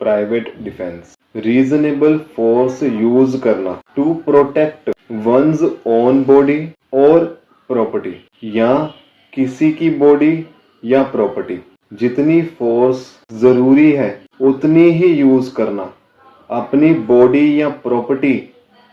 Private defence, reasonable force use करना to protect one's own body और property, या किसी की बॉडी या प्रॉपर्टी। जितनी फोर्स जरूरी है उतनी ही यूज करना अपनी बॉडी या प्रॉपर्टी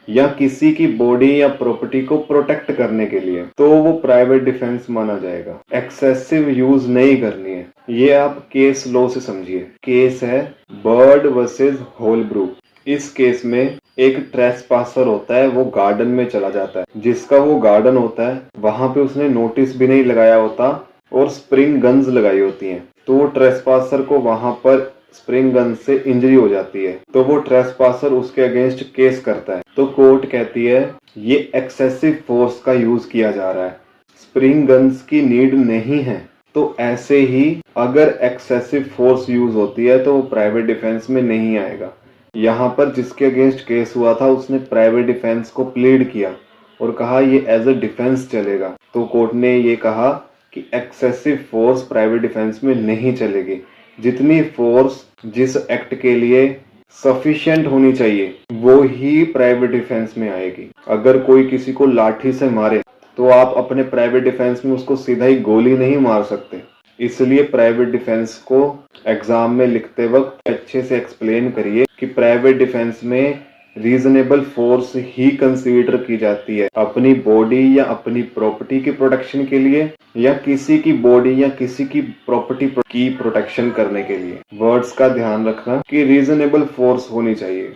या किसी की बॉडी या प्रॉपर्टी को प्रोटेक्ट करने के लिए, तो वो प्राइवेट डिफेंस माना जाएगा। एक्सेसिव यूज नहीं करनी है। ये आप केस लॉ से समझिए। केस है बर्ड वर्सेस होलब्रूक। इस केस में एक ट्रेसपासर होता है, वो गार्डन में चला जाता है। जिसका वो गार्डन होता है वहां पे उसने नोटिस भी नहीं लगाया होता और स्प्रिंग गन्स लगाई होती हैं। तो वो ट्रेसपासर को वहां पर स्प्रिंग गन से इंजरी हो जाती है, तो वो ट्रेसपासर उसके अगेंस्ट केस करता है। तो कोर्ट कहती है ये एक्सेसिव फोर्स का यूज किया जा रहा है, स्प्रिंग गन्स की नीड नहीं है। तो ऐसे ही अगर एक्सेसिव फोर्स यूज होती है तो वो प्राइवेट डिफेंस में नहीं आएगा। यहाँ पर जिसके अगेंस्ट केस हुआ था उसने प्राइवेट डिफेंस को प्लीड किया और कहा ये एज अ डिफेंस चलेगा। तो कोर्ट ने ये कहा कि एक्सेसिव फोर्स प्राइवेट डिफेंस में नहीं चलेगी। जितनी फोर्स जिस एक्ट के लिए सफिशिएंट होनी चाहिए वो ही प्राइवेट डिफेंस में आएगी। अगर कोई किसी को लाठी से मारे तो आप अपने प्राइवेट डिफेंस में उसको सीधा ही गोली नहीं मार सकते। इसलिए प्राइवेट डिफेंस को एग्जाम में लिखते वक्त अच्छे से एक्सप्लेन करिए कि प्राइवेट डिफेंस में रीजनेबल फोर्स ही कंसीडर की जाती है अपनी बॉडी या अपनी प्रॉपर्टी की प्रोटेक्शन के लिए, या किसी की बॉडी या किसी की प्रॉपर्टी की प्रोटेक्शन करने के लिए। वर्ड्स का ध्यान रखना कि रीजनेबल फोर्स होनी चाहिए।